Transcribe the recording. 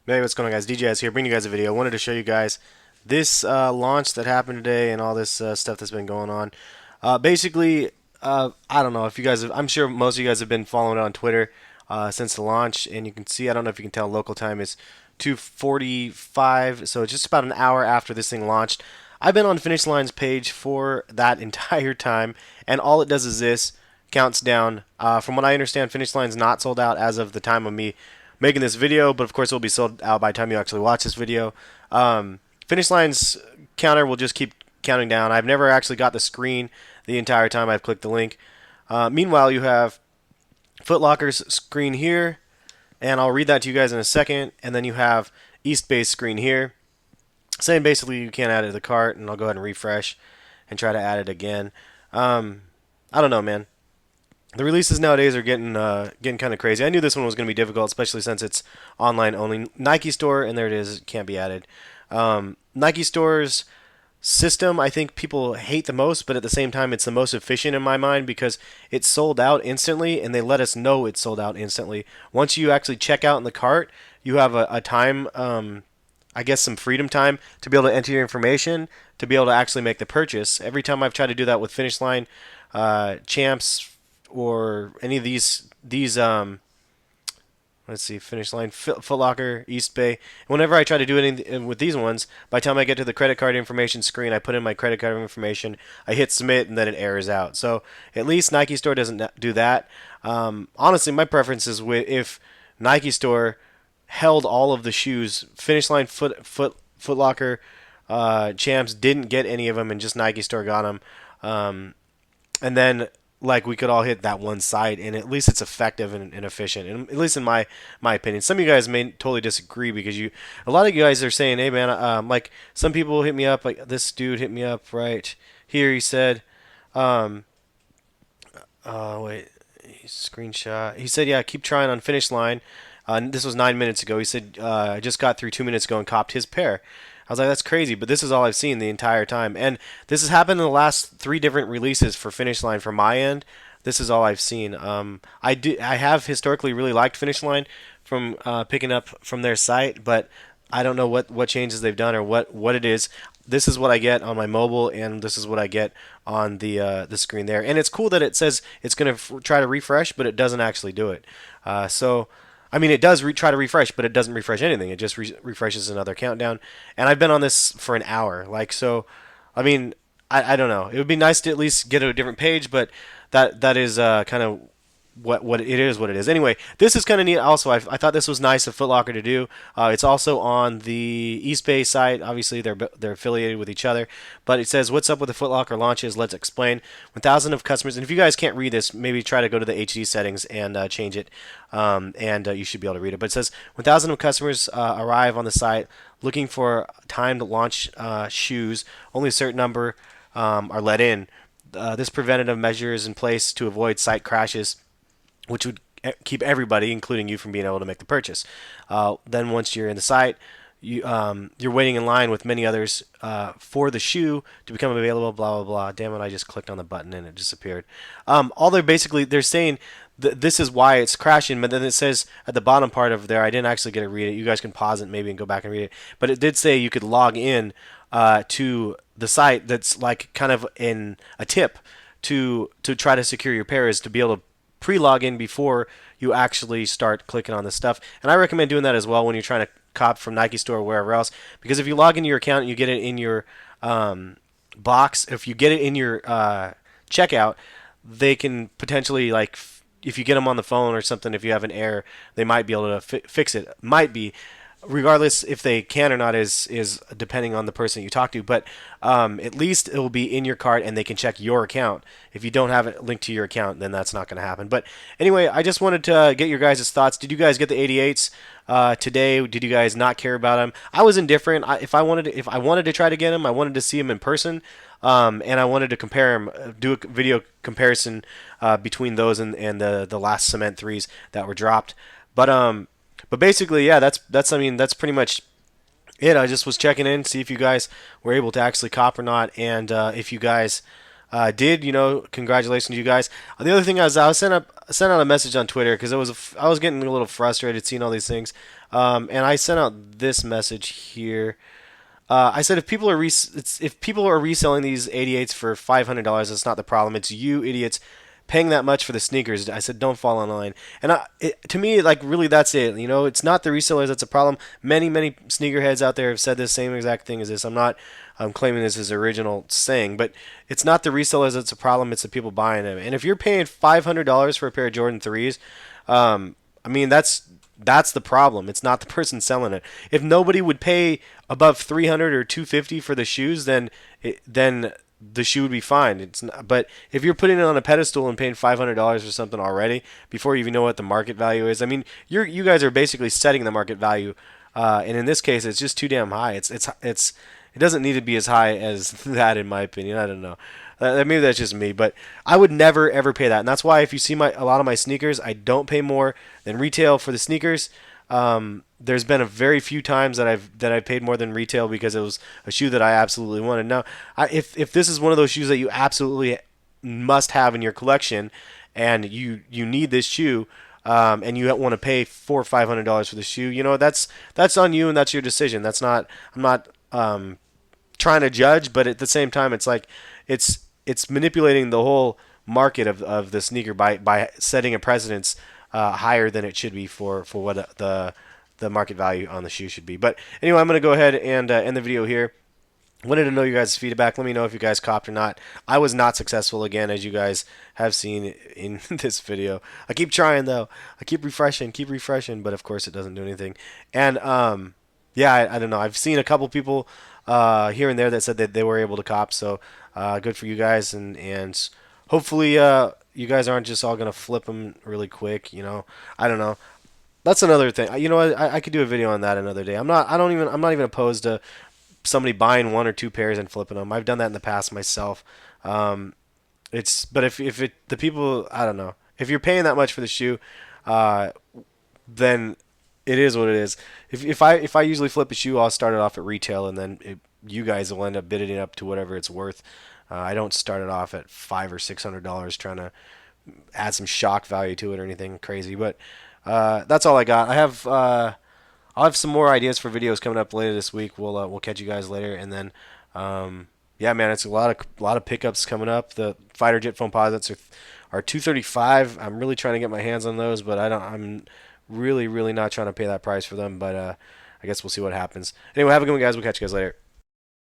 Hey, what's going on, guys? DJS here, bringing you guys a video. I wanted to show you guys this launch that happened today and all this stuff that's been going on. I don't know if you guys have, I'm sure most of you guys have been following it on Twitter since the launch, and you can see, I don't know if you can tell, local time is 2:45, so it's just about an hour after this thing launched. I've been on Finish Line's page for that entire time, and all it does is this counts down. From what I understand, Finish Line's not sold out as of the time of me making this video, but of course it will be sold out by the time you actually watch this video. Finish Line's counter will just keep counting down. I've never actually got the screen the entire time I've clicked the link. Meanwhile, you have Foot Locker's screen here, and I'll read that to you guys in a second. And then you have East Bay's screen here, saying basically you can't add it to the cart, and I'll go ahead and refresh and try to add it again. I don't know, man. The releases nowadays are getting kind of crazy. I knew this one was going to be difficult, especially since it's online only. Nike Store, and there it is, it can't be added. Nike Store's system, I think people hate the most, but at the same time, it's the most efficient in my mind because it's sold out instantly, and they let us know it's sold out instantly. Once you actually check out in the cart, you have a time, I guess some freedom time to be able to enter your information to be able to actually make the purchase. Every time I've tried to do that with Finish Line, Champs, or any of these let's see, Finish Line, Foot Locker, East Bay. Whenever I try to do it with these ones, by the time I get to the credit card information screen, I put in my credit card information, I hit submit, and then it errors out. So at least Nike Store doesn't do that. Honestly, my preference is if Nike Store held all of the shoes. Finish Line, Foot Locker, Champs didn't get any of them, and just Nike Store got them. And then like we could all hit that one site, and at least it's effective and efficient, and at least in my opinion. Some of you guys may totally disagree because a lot of you guys are saying, hey man, like some people hit me up, like this dude hit me up right here. He said, um wait, screenshot, he said, yeah, keep trying on Finish Line. This was 9 minutes ago. He said, I just got through 2 minutes ago and copped his pair. I was like, that's crazy, but this is all I've seen the entire time. And this has happened in the last three different releases for Finish Line from my end. This is all I've seen. I have historically really liked Finish Line from picking up from their site, but I don't know what changes they've done or what it is. This is what I get on my mobile, and this is what I get on the screen there. And it's cool that it says it's going to try to refresh, but it doesn't actually do it. I mean, it does try to refresh, but it doesn't refresh anything. It just refreshes another countdown. And I've been on this for an hour. Like, so, I mean, I don't know. It would be nice to at least get to a different page, but that is kind of what it is, what it is. Anyway, this is kind of neat. Also, I thought this was nice of Foot Locker to do. It's also on the East Bay site. Obviously, they're affiliated with each other. But it says, "What's up with the Foot Locker launches? Let's explain." 1,000 of customers. And if you guys can't read this, maybe try to go to the HD settings and change it, and you should be able to read it. But it says 1,000 of customers arrive on the site looking for timed launch shoes. Only a certain number are let in. This preventative measure is in place to avoid site crashes, which would keep everybody, including you, from being able to make the purchase. Then once you're in the site, you're waiting in line with many others for the shoe to become available. Blah blah blah. Damn it! I just clicked on the button and it disappeared. All they're saying this is why it's crashing, but then it says at the bottom part of there. I didn't actually get to read it. You guys can pause it maybe and go back and read it. But it did say you could log in to the site. That's like kind of in a tip to try to secure your pair is to be able to pre-log in before you actually start clicking on this stuff. And I recommend doing that as well when you're trying to cop from Nike Store or wherever else. Because if you log into your account and you get it in your box, if you get it in your checkout, they can potentially, like, if you get them on the phone or something, if you have an error, they might be able to fix it. Might be. Regardless if they can or not is depending on the person you talk to, but at least it will be in your cart and they can check your account. If you don't have it linked to your account, then that's not going to happen. But anyway, I just wanted to get your guys' thoughts. Did you guys get the 88s today? Did you guys not care about them? I was indifferent. If I wanted to try to get them, I wanted to see them in person, and I wanted to compare them, do a video comparison between those and the last Cement threes that were dropped. But basically, yeah, I mean, that's pretty much it. I just was checking in, see if you guys were able to actually cop or not, and if you guys did, congratulations to you guys. The other thing is, I sent out a message on Twitter because I was getting a little frustrated seeing all these things. And I sent out this message here. I said if people are reselling these 88s for $500, that's not the problem. It's you idiots paying that much for the sneakers. I said don't fall in line. And to me, like really, that's it. You know, it's not the resellers that's a problem. Many sneakerheads out there have said the same exact thing as this. I'm not claiming this as original saying, but it's not the resellers that's a problem. It's the people buying them. And if you're paying $500 for a pair of Jordan 3s, I mean that's the problem. It's not the person selling it. If nobody would pay above 300 or 250 for the shoes, then the shoe would be fine. It's not, but if you're putting it on a pedestal and paying $500 for something already before you even know what the market value is, I mean, you guys are basically setting the market value, and in this case, it's just too damn high. It doesn't need to be as high as that, in my opinion. I don't know. Maybe that's just me, but I would never ever pay that, and that's why if you see a lot of my sneakers, I don't pay more than retail for the sneakers. There's been a very few times that I've paid more than retail because it was a shoe that I absolutely wanted. Now, if this is one of those shoes that you absolutely must have in your collection, and you need this shoe, and you want to pay $400 or $500 for the shoe, you know that's on you and that's your decision. That's not I'm not trying to judge, but at the same time, it's like it's manipulating the whole market of the sneaker by setting a precedence higher than it should be for what the market value on the shoe should be. But anyway, I'm going to go ahead and end the video here. Wanted to know you guys' feedback. Let me know if you guys copped or not. I was not successful again, as you guys have seen in this video. I keep trying though. I keep refreshing, but of course it doesn't do anything. And yeah, I don't know. I've seen a couple people here and there that said that they were able to cop. So good for you guys, and hopefully you guys aren't just all gonna flip them really quick. You know, I don't know. That's another thing. You know, I could do a video on that another day. I'm not even opposed to somebody buying one or two pairs and flipping them. I've done that in the past myself. But if the people, I don't know, if you're paying that much for the shoe, uh, then it is what it is. If I usually flip a shoe, I'll start it off at retail, and then you guys will end up bidding it up to whatever it's worth. I don't start it off at $500 or $600 trying to add some shock value to it or anything crazy. But that's all I got. I'll have some more ideas for videos coming up later this week. We'll catch you guys later, and then yeah, man, it's a lot of pickups coming up. The fighter jet foam posits are 235. I'm really trying to get my hands on those, but I'm really not trying to pay that price for them. But I guess we'll see what happens. Anyway, have a good one, guys. We'll catch you guys later.